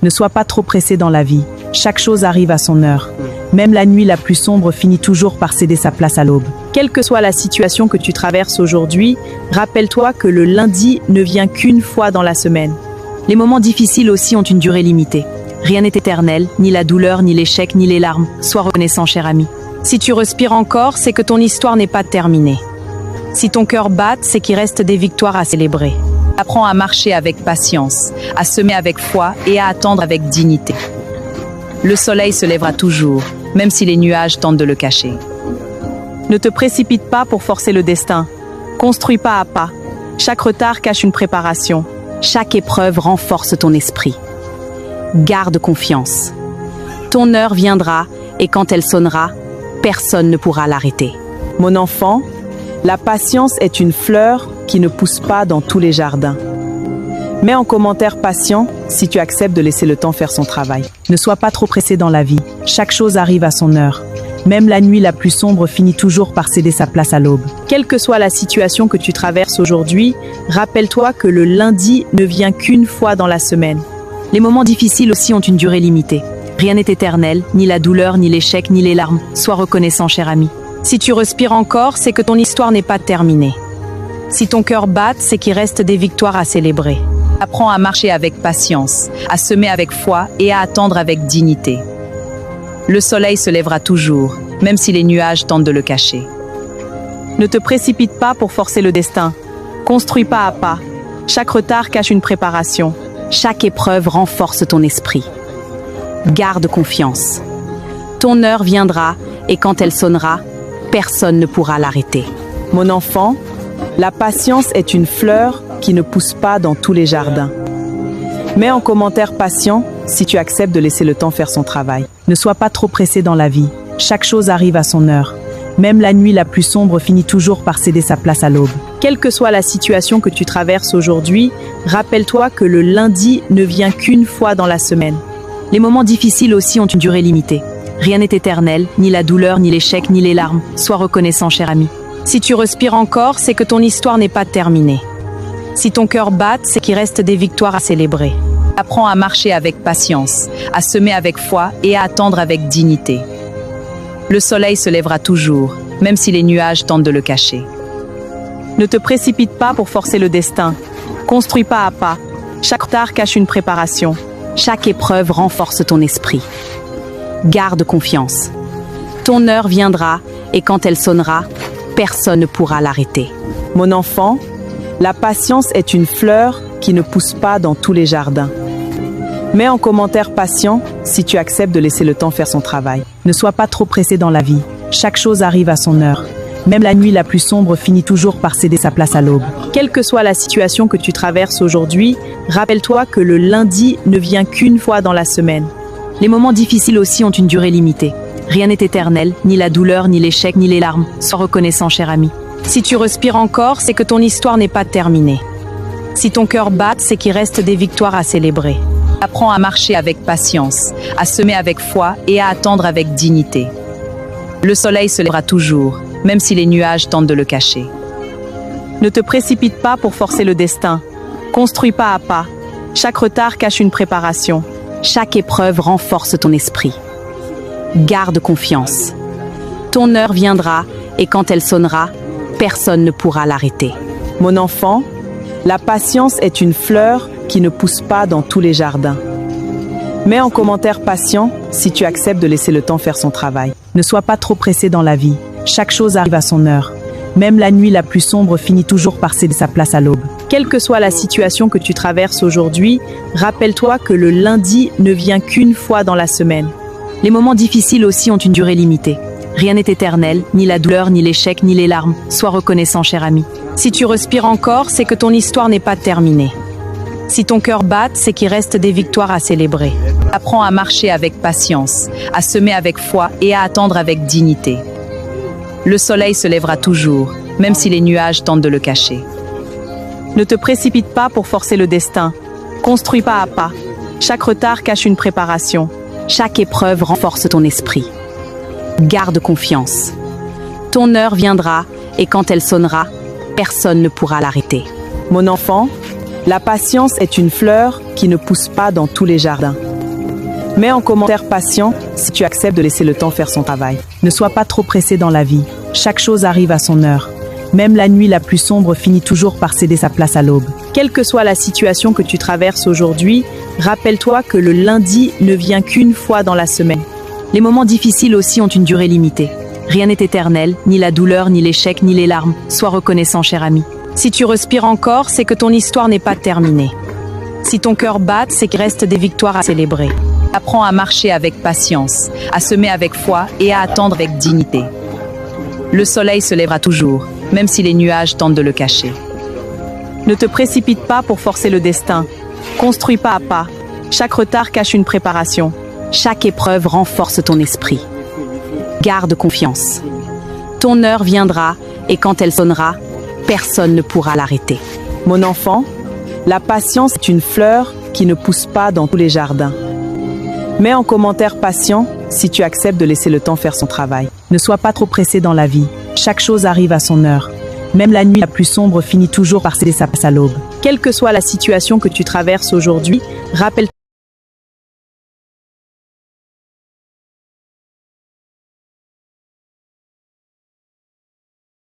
Ne sois pas trop pressé dans la vie. Chaque chose arrive à son heure. Même la nuit la plus sombre finit toujours par céder sa place à l'aube. Quelle que soit la situation que tu traverses aujourd'hui, rappelle-toi que le lundi ne vient qu'une fois dans la semaine. Les moments difficiles aussi ont une durée limitée. Rien n'est éternel, ni la douleur, ni l'échec, ni les larmes. Sois reconnaissant, cher ami. Si tu respires encore, c'est que ton histoire n'est pas terminée. Si ton cœur bat, c'est qu'il reste des victoires à célébrer. Apprends à marcher avec patience, à semer avec foi et à attendre avec dignité. Le soleil se lèvera toujours, même si les nuages tentent de le cacher. Ne te précipite pas pour forcer le destin. Construis pas à pas. Chaque retard cache une préparation. Chaque épreuve renforce ton esprit. Garde confiance. Ton heure viendra et quand elle sonnera, personne ne pourra l'arrêter. Mon enfant, la patience est une fleur qui ne pousse pas dans tous les jardins. Mets en commentaire patient si tu acceptes de laisser le temps faire son travail. Ne sois pas trop pressé dans la vie. Chaque chose arrive à son heure. Même la nuit la plus sombre finit toujours par céder sa place à l'aube. Quelle que soit la situation que tu traverses aujourd'hui, rappelle-toi que le lundi ne vient qu'une fois dans la semaine. Les moments difficiles aussi ont une durée limitée. Rien n'est éternel, ni la douleur, ni l'échec, ni les larmes. Sois reconnaissant, cher ami. Si tu respires encore, c'est que ton histoire n'est pas terminée. Si ton cœur bat, c'est qu'il reste des victoires à célébrer. Apprends à marcher avec patience, à semer avec foi et à attendre avec dignité. Le soleil se lèvera toujours, même si les nuages tentent de le cacher. Ne te précipite pas pour forcer le destin. Construis pas à pas. Chaque retard cache une préparation. Chaque épreuve renforce ton esprit. Garde confiance. Ton heure viendra et quand elle sonnera, personne ne pourra l'arrêter. Mon enfant, la patience est une fleur qui ne pousse pas dans tous les jardins. Mets en commentaire patient si tu acceptes de laisser le temps faire son travail. Ne sois pas trop pressé dans la vie. Chaque chose arrive à son heure. Même la nuit la plus sombre finit toujours par céder sa place à l'aube. Quelle que soit la situation que tu traverses aujourd'hui, rappelle-toi que le lundi ne vient qu'une fois dans la semaine. Les moments difficiles aussi ont une durée limitée. Rien n'est éternel, ni la douleur, ni l'échec, ni les larmes. Sois reconnaissant, cher ami. Si tu respires encore, c'est que ton histoire n'est pas terminée. Si ton cœur bat, c'est qu'il reste des victoires à célébrer. Apprends à marcher avec patience, à semer avec foi et à attendre avec dignité. Le soleil se lèvera toujours, même si les nuages tentent de le cacher. Ne te précipite pas pour forcer le destin. Construis pas à pas. Chaque retard cache une préparation. Chaque épreuve renforce ton esprit. Garde confiance. Ton heure viendra et quand elle sonnera, personne ne pourra l'arrêter. Mon enfant, la patience est une fleur qui ne pousse pas dans tous les jardins. Mets en commentaire patient si tu acceptes de laisser le temps faire son travail. Ne sois pas trop pressé dans la vie. Chaque chose arrive à son heure. Même la nuit la plus sombre finit toujours par céder sa place à l'aube. Quelle que soit la situation que tu traverses aujourd'hui, rappelle-toi que le lundi ne vient qu'une fois dans la semaine. Les moments difficiles aussi ont une durée limitée. Rien n'est éternel, ni la douleur, ni l'échec, ni les larmes. Sois reconnaissant, cher ami. Si tu respires encore, c'est que ton histoire n'est pas terminée. Si ton cœur bat, c'est qu'il reste des victoires à célébrer. Apprends à marcher avec patience, à semer avec foi et à attendre avec dignité. Le soleil se lèvera toujours, même si les nuages tentent de le cacher. Ne te précipite pas pour forcer le destin. Construis pas à pas. Chaque retard cache une préparation. Chaque épreuve renforce ton esprit. Garde confiance. Ton heure viendra et quand elle sonnera, personne ne pourra l'arrêter. Mon enfant, la patience est une fleur qui ne pousse pas dans tous les jardins. Mets en commentaire patient si tu acceptes de laisser le temps faire son travail. Ne sois pas trop pressé dans la vie. Chaque chose arrive à son heure. Même la nuit la plus sombre finit toujours par céder sa place à l'aube. Quelle que soit la situation que tu traverses aujourd'hui, rappelle-toi que le lundi ne vient qu'une fois dans la semaine. Les moments difficiles aussi ont une durée limitée. Rien n'est éternel, ni la douleur, ni l'échec, ni les larmes. Sois reconnaissant, cher ami. Si tu respires encore, c'est que ton histoire n'est pas terminée. Si ton cœur bat, c'est qu'il reste des victoires à célébrer. Apprends à marcher avec patience, à semer avec foi et à attendre avec dignité. Le soleil se lèvera toujours, même si les nuages tentent de le cacher. Ne te précipite pas pour forcer le destin. Construis pas à pas. Chaque retard cache une préparation. Chaque épreuve renforce ton esprit. Garde confiance. Ton heure viendra et quand elle sonnera, personne ne pourra l'arrêter. Mon enfant, la patience est une fleur qui ne pousse pas dans tous les jardins. Mets en commentaire patient si tu acceptes de laisser le temps faire son travail. Ne sois pas trop pressé dans la vie. Chaque chose arrive à son heure. Même la nuit la plus sombre finit toujours par céder sa place à l'aube. Quelle que soit la situation que tu traverses aujourd'hui, rappelle-toi que le lundi ne vient qu'une fois dans la semaine. Les moments difficiles aussi ont une durée limitée. Rien n'est éternel, ni la douleur, ni l'échec, ni les larmes. Sois reconnaissant, cher ami. Si tu respires encore, c'est que ton histoire n'est pas terminée. Si ton cœur bat, c'est qu'il reste des victoires à célébrer. Apprends à marcher avec patience, à semer avec foi et à attendre avec dignité. Le soleil se lèvera toujours, même si les nuages tentent de le cacher. Ne te précipite pas pour forcer le destin. Construis pas à pas. Chaque retard cache une préparation. Chaque épreuve renforce ton esprit. Garde confiance. Ton heure viendra et quand elle sonnera, personne ne pourra l'arrêter. Mon enfant, la patience est une fleur qui ne pousse pas dans tous les jardins. Mets en commentaire patient si tu acceptes de laisser le temps faire son travail. Ne sois pas trop pressé dans la vie. Chaque chose arrive à son heure. Même la nuit la plus sombre finit toujours par céder sa place à l'aube. Quelle que soit la situation que tu traverses aujourd'hui, rappelle-toi